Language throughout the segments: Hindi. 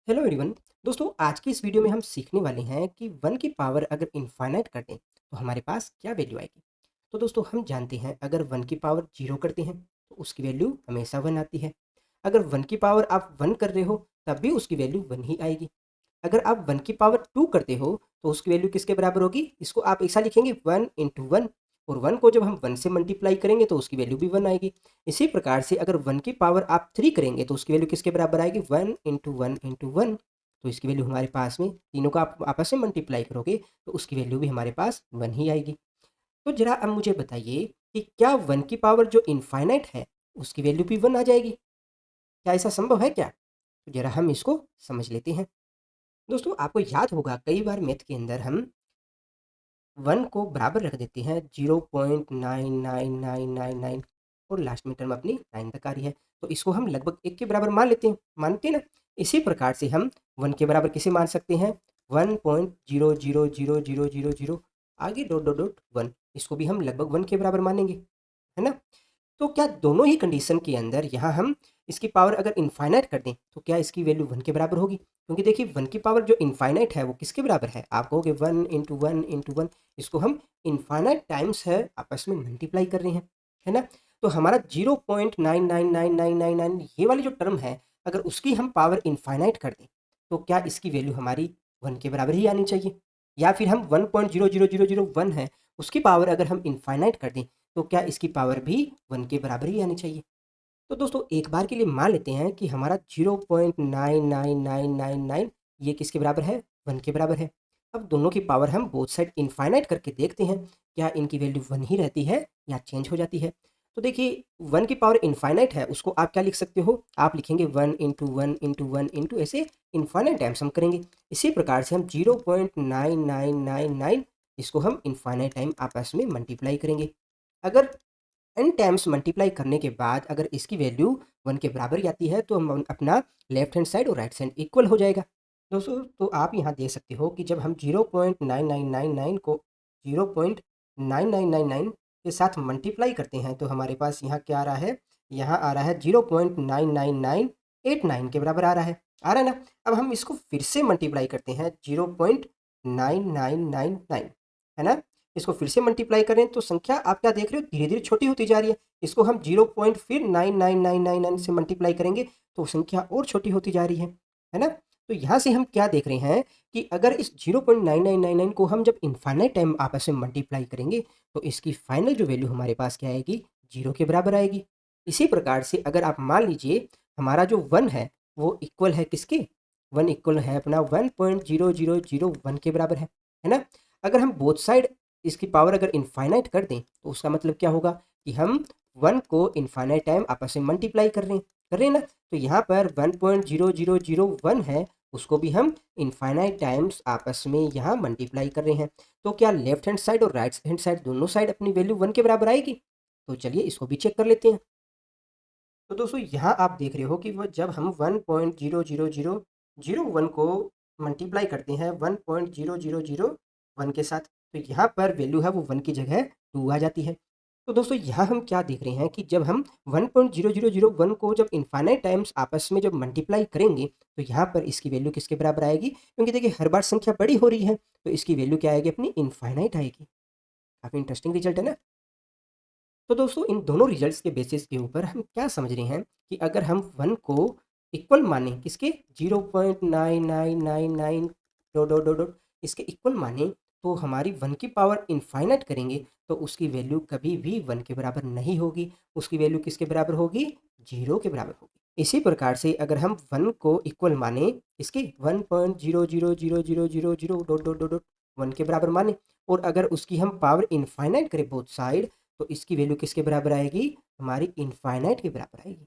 Hello everyone. दोस्तों, आज की इस वीडियो में हम सीखने वाले हैं कि 1 की पावर अगर इनफाइनाइट कर दें तो हमारे पास क्या वैल्यू आएगी। तो दोस्तों, हम जानते हैं अगर 1 की पावर 0 करते हैं तो उसकी वैल्यू हमेशा 1 आती है। अगर 1 की पावर आप 1 कर रहे हो तब भी उसकी वैल्यू 1 ही आएगी। अगर आप 1 की पावर 2 करते हो तो उसकी वैल्यू किसके बराबर होगी? इसको आप ऐसा लिखेंगे 1 इंटू 1, और 1 को जब हम 1 से मल्टीप्लाई करेंगे तो उसकी वैल्यू भी 1 आएगी। इसी प्रकार से अगर 1 की पावर आप 3 करेंगे तो उसकी वैल्यू किसके बराबर आएगी? 1 इंटू 1 इंटू 1। तो इसकी वैल्यू हमारे पास में तीनों का आप आपस में मल्टीप्लाई करोगे तो उसकी वैल्यू भी हमारे पास 1 ही आएगी। तो ज़रा अब मुझे बताइए कि क्या 1 की पावर जो इनफाइनाइट है उसकी वैल्यू भी 1 आ जाएगी? क्या ऐसा संभव है क्या? तो ज़रा हम इसको समझ लेते हैं। दोस्तों, आपको याद होगा कई बार मैथ के अंदर हम 1 को बराबर रख देते हैं 0.99999 और लास्ट में टर्म अपनी 9 तक आ रही है, तो इसको हम लगभग 1 के बराबर मान लेते हैं, मानते हैं ना? इसी प्रकार से हम 1 के बराबर किसे मान सकते हैं? 1.000000 आगे डॉट डॉट डॉट 1, इसको भी हम लगभग 1 के बराबर मानेंगे, है ना? तो क्या दोनों ही कंडीशन के अंदर यहाँ हम इसकी पावर अगर इनफाइनाइट कर दें तो क्या इसकी वैल्यू 1 के बराबर होगी? क्योंकि देखिए 1 की पावर जो इनफाइनाइट है वो किसके बराबर है? आप कहोगे 1 इंटू 1 इंटू 1, इसको हम इनफाइनाइट टाइम्स है आपस में मल्टीप्लाई कर रहे हैं, है ना? तो हमारा 0.999999 ये वाली जो टर्म है, अगर उसकी हम पावर इनफाइनाइट कर दें तो क्या इसकी वैल्यू हमारी 1 के बराबर ही आनी चाहिए? या फिर हम 1.00001 है उसकी पावर अगर हम इनफाइनाइट कर दें तो क्या इसकी पावर भी 1 के बराबर ही आनी चाहिए? तो दोस्तों, एक बार के लिए मान लेते हैं कि हमारा 0.99999 ये किसके बराबर है? 1 के बराबर है। अब दोनों की पावर हम बोथ साइड इनफाइनाइट करके देखते हैं, क्या इनकी वैल्यू 1 ही रहती है या चेंज हो जाती है? तो देखिए 1 की पावर इनफाइनाइट है उसको आप क्या लिख सकते हो? आप लिखेंगे 1 इंटू 1 इंटू 1 इंटू ऐसे इनफाइनाइट टाइम्स हम करेंगे। इसी प्रकार से हम 0.9999 इसको हम इनफाइनाइट टाइम आपस में मल्टीप्लाई करेंगे। अगर n टाइम्स मल्टीप्लाई करने के बाद अगर इसकी वैल्यू 1 के बराबर ही आती है तो हम अपना लेफ्ट हैंड साइड और राइट साइड इक्वल हो जाएगा। दोस्तों, तो आप यहाँ देख सकते हो कि जब हम 0.9999 को 0.9999 के साथ मल्टीप्लाई करते हैं तो हमारे पास यहाँ क्या आ रहा है? यहाँ आ रहा है 0.99989 के बराबर आ रहा है ना? अब हम इसको फिर से मल्टीप्लाई करते हैं 0.9999, है ना? इसको फिर से मल्टीप्लाई करें तो संख्या आप क्या देख रहे हो? धीरे-धीरे छोटी होती जा रही है। इसको हम 0 पॉइंट फिर 99999 से मल्टीप्लाई करेंगे तो संख्या और छोटी होती जा रही है ना? तो यहाँ से हम क्या देख रहे हैं कि अगर इस 0.9999 को हम जब इनफाइनाइट टाइम आपस में मल्टीप्लाई करेंगे तो इसकी फाइनल जो वैल्यू हमारे पास क्या आएगी? 0 के बराबर आएगी। इसी प्रकार से अगर आप मान लीजिए हमारा जो 1 है वो इक्वल है किसके? 1 इक्वल है अपना 1.0001 के बराबर है ना? अगर हम बोथ साइड इसकी पावर अगर इनफाइनाइट कर दें तो उसका मतलब क्या होगा कि हम 1 को इनफाइनाइट टाइम आपस में मल्टीप्लाई कर रहे हैं ना? तो यहाँ पर 1.0001 है उसको भी हम इनफाइनाइट टाइम्स आपस में यहाँ मल्टीप्लाई कर रहे हैं। तो क्या लेफ्ट हैंड साइड और राइट हैंड साइड दोनों साइड अपनी वैल्यू 1 के बराबर आएगी? तो चलिए इसको भी चेक कर लेते हैं। तो दोस्तों, यहाँ आप देख रहे हो कि वो जब हम 1.00001 को मल्टीप्लाई करते हैं 1.0001 के साथ तो यहाँ पर वैल्यू है वो 1 की जगह 2 आ जाती है। तो दोस्तों, यहाँ हम क्या देख रहे हैं कि जब हम 1.0001 को जब इनफाइनाइट टाइम्स आपस में जब मल्टीप्लाई करेंगे तो यहाँ पर इसकी वैल्यू किसके बराबर आएगी? क्योंकि देखिए हर बार संख्या बड़ी हो रही है तो इसकी वैल्यू क्या आएगी? अपनी इनफाइनाइट आएगी। काफ़ी इंटरेस्टिंग रिजल्ट है ना? तो दोस्तों, इन दोनों रिजल्ट्स के बेसिस के ऊपर हम क्या समझ रहे हैं कि अगर हम 1 को इक्वल माने किसके? 0.9999 डॉट डॉट डॉट डॉट इसके इक्वल माने तो हमारी 1 की पावर इनफाइनाइट करेंगे तो उसकी वैल्यू कभी भी 1 के बराबर नहीं होगी। उसकी वैल्यू किसके बराबर होगी? 0 के बराबर होगी। इसी प्रकार से अगर हम 1 को इक्वल माने इसके 1.00000 डॉट डॉट डॉट डॉट 1 के बराबर माने और अगर उसकी हम पावर इनफाइनाइट करें बोथ साइड तो इसकी वैल्यू किसके बराबर आएगी? हमारी इनफाइनाइट के बराबर आएगी।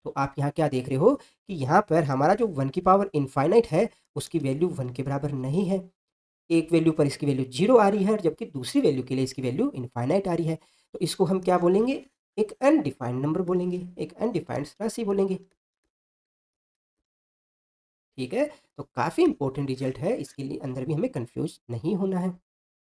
तो आप यहाँ क्या देख रहे हो कि यहाँ पर हमारा जो 1 की पावर इनफाइनाइट है उसकी वैल्यू 1 के बराबर नहीं है। एक वैल्यू पर इसकी वैल्यू 0 आ रही है जबकि दूसरी वैल्यू के लिए इसकी वैल्यू इनफाइनाइट आ रही है। तो इसको हम क्या बोलेंगे? एक अनडिफाइंड नंबर बोलेंगे, एक अनडिफाइंड राशि बोलेंगे। ठीक है? तो काफ़ी इंपॉर्टेंट रिजल्ट है, इसके लिए अंदर भी हमें कन्फ्यूज़ नहीं होना है।